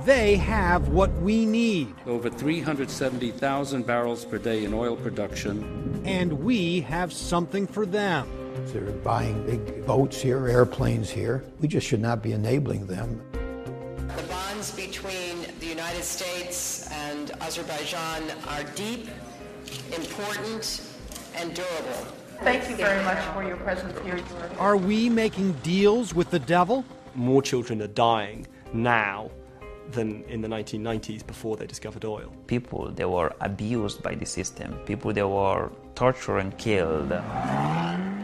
They have what we need. Over 370,000 barrels per day in oil production. And we have something for them. They're buying big boats here, airplanes here. We just should not be enabling them. The bonds between the United States and Azerbaijan are deep, important, and durable. Thank you very much for your presence here. Are we making deals with the devil? More children are dying now than in the 1990s before they discovered oil. People, they were abused by the system. People, they were tortured and killed.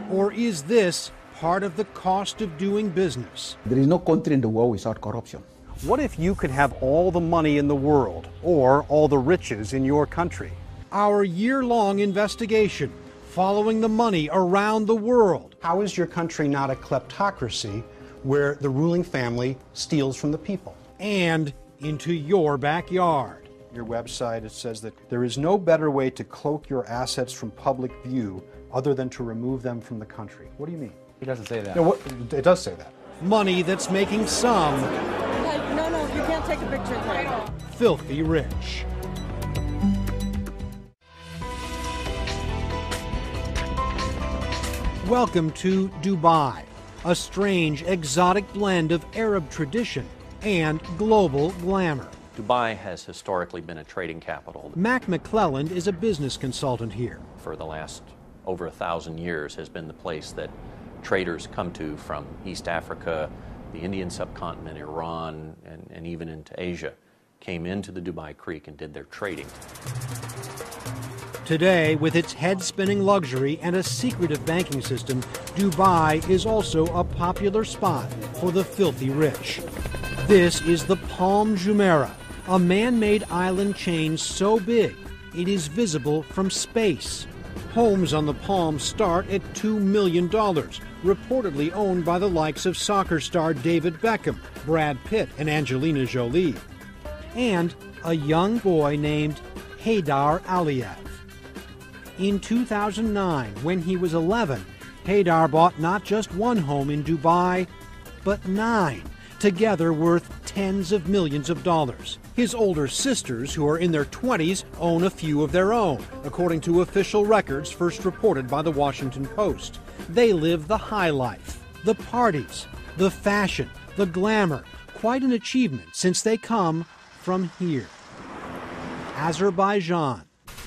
Or is this part of the cost of doing business? There is no country in the world without corruption. What if you could have all the money in the world, or all the riches in your country? Our year-long investigation, following the money around the world. How is your country not a kleptocracy where the ruling family steals from the people? And into your backyard. Your website, it says that there is no better way to cloak your assets from public view other than to remove them from the country. What do you mean? He doesn't say that. No, it does say that. Money that's making some No, you can't take a picture there. filthy rich. Welcome to Dubai, a strange, exotic blend of Arab tradition and global glamour. Dubai has historically been a trading capital. Mac McClelland is a business consultant here. For the last over 1,000 years has been the place that traders come to from East Africa, the Indian subcontinent, Iran, and even into Asia, came into the Dubai Creek and did their trading. Today, with its head-spinning luxury and a secretive banking system, Dubai is also a popular spot for the filthy rich. This is the Palm Jumeirah, a man-made island chain so big it is visible from space. Homes on the Palm start at $2 million, reportedly owned by the likes of soccer star David Beckham, Brad Pitt, and Angelina Jolie. And a young boy named Haydar Aliyev. In 2009, when he was 11, Haydar bought not just one home in Dubai, but 9, together worth tens of millions of dollars. His older sisters, who are in their 20s, own a few of their own, according to official records first reported by the Washington Post. They live the high life, the parties, the fashion, the glamour, quite an achievement since they come from here. Azerbaijan,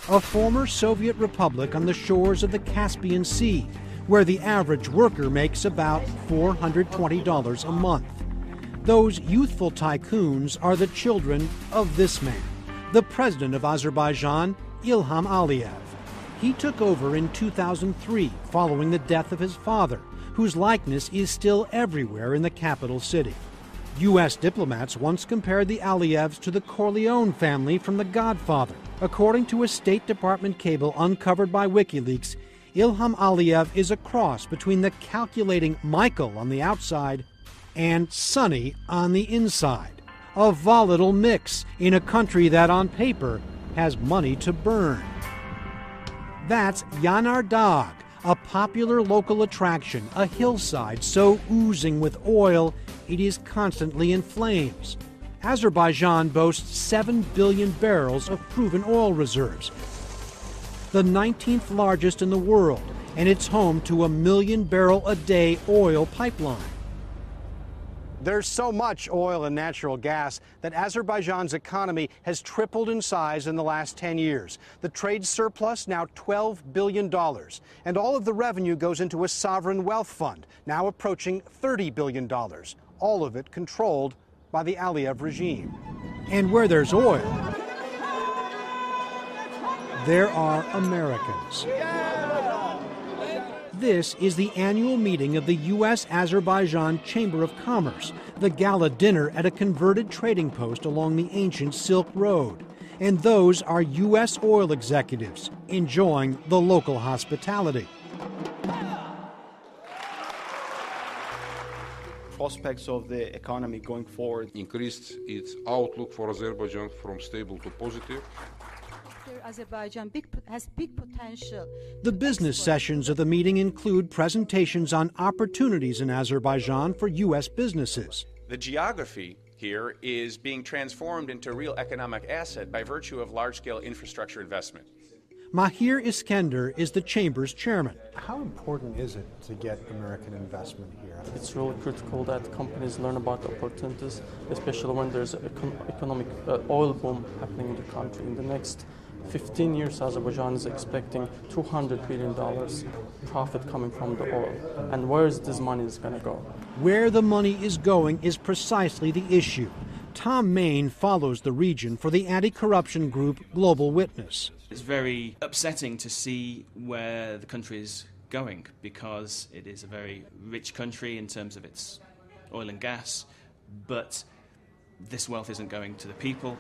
a former Soviet republic on the shores of the Caspian Sea, where the average worker makes about $420 a month. Those youthful tycoons are the children of this man, the president of Azerbaijan, Ilham Aliyev. He took over in 2003 following the death of his father, whose likeness is still everywhere in the capital city. U.S. diplomats once compared the Aliyevs to the Corleone family from The Godfather. According to a State Department cable uncovered by WikiLeaks, Ilham Aliyev is a cross between the calculating Michael on the outside and Sonny on the inside. A volatile mix in a country that on paper has money to burn. That's Yanar Dag, a popular local attraction, a hillside so oozing with oil it is constantly in flames. Azerbaijan boasts 7 billion barrels of proven oil reserves, the 19th largest in the world, and it's home to a 1 million barrel a day oil pipeline. There's so much oil and natural gas that Azerbaijan's economy has tripled in size in the last 10 years. The trade surplus now $12 billion, and all of the revenue goes into a sovereign wealth fund, now approaching $30 billion, all of it controlled by the Aliyev regime. And where there's oil, there are Americans. This is the annual meeting of the U.S.-Azerbaijan Chamber of Commerce, the gala dinner at a converted trading post along the ancient Silk Road. And those are U.S. oil executives enjoying the local hospitality. Prospects of the economy going forward. Increased its outlook for Azerbaijan from stable to positive. Azerbaijan has big potential. The business sessions of the meeting include presentations on opportunities in Azerbaijan for U.S. businesses. The geography here is being transformed into a real economic asset by virtue of large-scale infrastructure investment. Mahir Iskender is the chamber's chairman. How important is it to get American investment here? It's really critical that companies learn about opportunities, especially when there's an economic oil boom happening in the country. In the next 15 years, Azerbaijan is expecting $200 billion profit coming from the oil. And where is this money going to go? Where the money is going is precisely the issue. Tom Main follows the region for the anti-corruption group Global Witness. It's very upsetting to see where the country is going, because it is a very rich country in terms of its oil and gas, but this wealth isn't going to the people.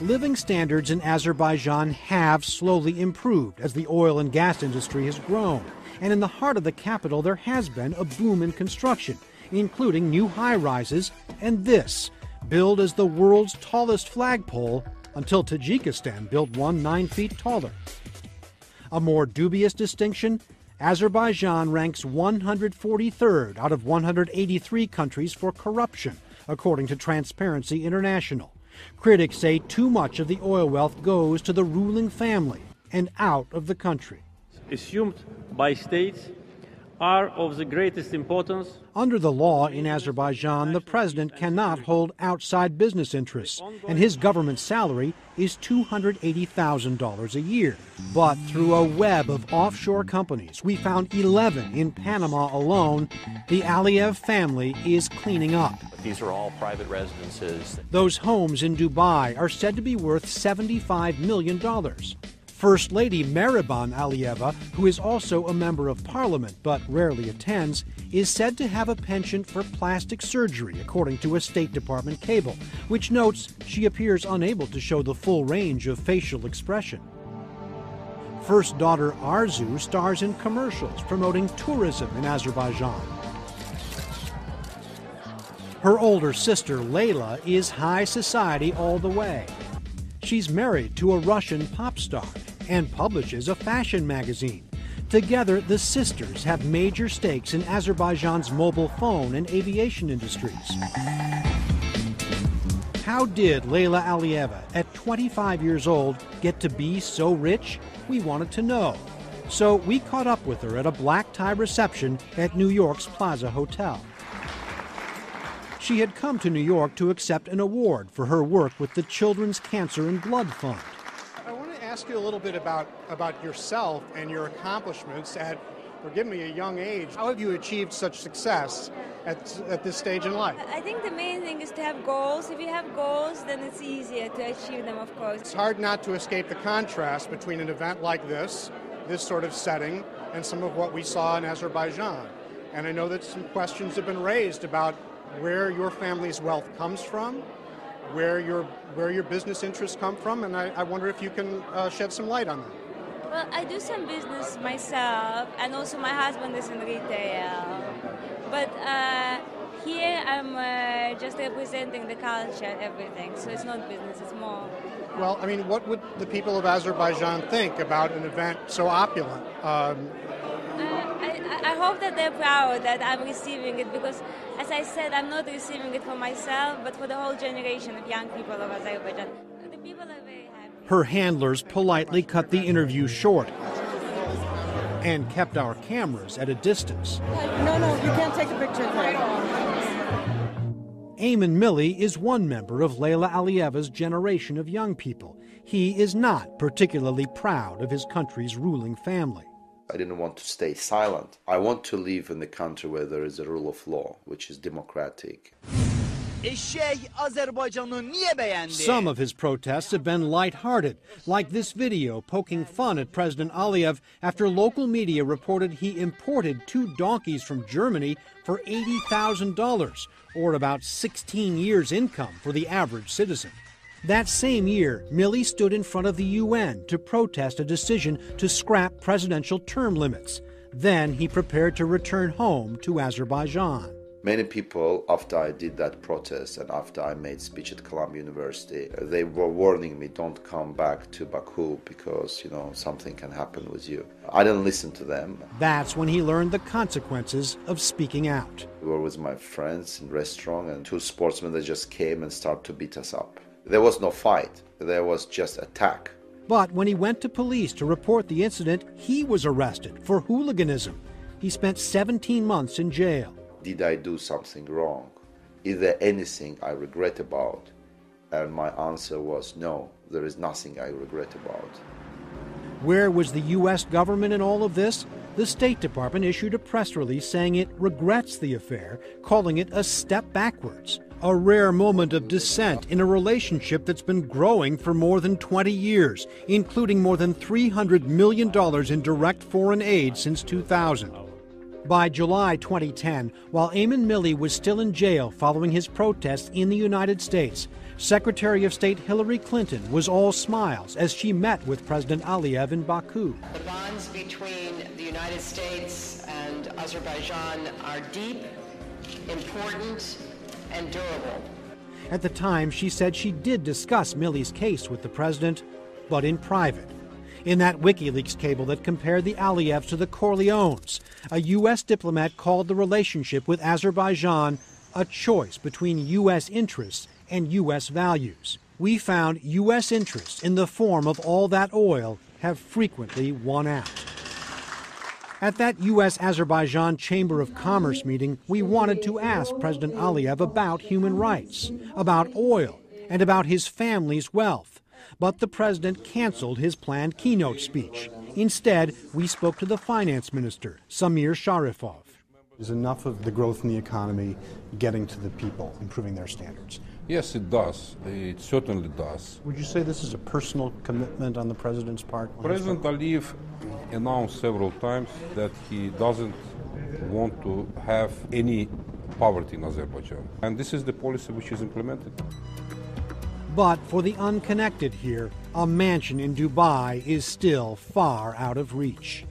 Living standards in Azerbaijan have slowly improved as the oil and gas industry has grown. And in the heart of the capital, there has been a boom in construction, including new high-rises and this, billed as the world's tallest flagpole until Tajikistan built one 9 feet taller. A more dubious distinction, Azerbaijan ranks 143rd out of 183 countries for corruption, according to Transparency International. Critics say too much of the oil wealth goes to the ruling family and out of the country. Assumed by states are of the greatest importance. Under the law in Azerbaijan, the president cannot hold outside business interests, and his government salary is $280,000 a year. But through a web of offshore companies, we found 11 in Panama alone, the Aliyev family is cleaning up. These are all private residences. Those homes in Dubai are said to be worth $75 million. First Lady Mehriban Aliyeva, who is also a member of parliament but rarely attends, is said to have a penchant for plastic surgery, according to a State Department cable, which notes she appears unable to show the full range of facial expression. First daughter Arzu stars in commercials promoting tourism in Azerbaijan. Her older sister Layla is high society all the way. She's married to a Russian pop star and publishes a fashion magazine. Together, the sisters have major stakes in Azerbaijan's mobile phone and aviation industries. How did Layla Aliyeva, at 25 years old, get to be so rich? We wanted to know. So we caught up with her at a black-tie reception at New York's Plaza Hotel. She had come to New York to accept an award for her work with the Children's Cancer and Blood Fund. I want to ask you a little bit about yourself and your accomplishments at, forgive me, a young age. How have you achieved such success at this stage in life? I think the main thing is to have goals. If you have goals, then it's easier to achieve them, of course. It's hard not to escape the contrast between an event like this sort of setting, and some of what we saw in Azerbaijan. And I know that some questions have been raised about where your family's wealth comes from, where your business interests come from, and I wonder if you can shed some light on that. Well, I do some business myself, and also my husband is in retail. But here I'm just representing the culture and everything, so it's not business, it's more. Well, I mean, what would the people of Azerbaijan think about an event so opulent? I hope that they're proud that I'm receiving it, because, as I said, I'm not receiving it for myself, but for the whole generation of young people of Azerbaijan. The people are very happy. Her handlers politely cut the interview short and kept our cameras at a distance. No, you can't take a picture there. Emin Milli is one member of Layla Aliyeva's generation of young people. He is not particularly proud of his country's ruling family. I didn't want to stay silent. I want to live in a country where there is a rule of law, which is democratic. Some of his protests have been lighthearted, like this video poking fun at President Aliyev after local media reported he imported 2 donkeys from Germany for $80,000, or about 16 years' income for the average citizen. That same year, Milli stood in front of the UN to protest a decision to scrap presidential term limits. Then he prepared to return home to Azerbaijan. Many people, after I did that protest and after I made speech at Columbia University, they were warning me, don't come back to Baku because, something can happen with you. I didn't listen to them. That's when he learned the consequences of speaking out. We were with my friends in a restaurant and two sportsmen that just came and started to beat us up. There was no fight. There was just attack. But when he went to police to report the incident, he was arrested for hooliganism. He spent 17 months in jail. Did I do something wrong? Is there anything I regret about? And my answer was no, there is nothing I regret about. Where was the U.S. government in all of this? The State Department issued a press release saying it regrets the affair, calling it a step backwards, a rare moment of dissent in a relationship that's been growing for more than 20 years, including more than $300 million in direct foreign aid since 2000. By July 2010, while Emin Milli was still in jail following his protests in the United States, Secretary of State Hillary Clinton was all smiles as she met with President Aliyev in Baku. The bonds between the United States and Azerbaijan are deep, important, and durable. At the time, she said she did discuss Milli's case with the president, but in private. In that WikiLeaks cable that compared the Aliyevs to the Corleones, a U.S. diplomat called the relationship with Azerbaijan a choice between U.S. interests and U.S. values. We found U.S. interests in the form of all that oil have frequently won out. At that U.S.-Azerbaijan Chamber of Commerce meeting, we wanted to ask President Aliyev about human rights, about oil, and about his family's wealth. But the president canceled his planned keynote speech. Instead, we spoke to the finance minister, Samir Sharifov. Is enough of the growth in the economy getting to the people, improving their standards? Yes, it does. It certainly does. Would you say this is a personal commitment on the president's part? President Aliyev announced several times that he doesn't want to have any poverty in Azerbaijan. And this is the policy which is implemented. But for the unconnected here, a mansion in Dubai is still far out of reach.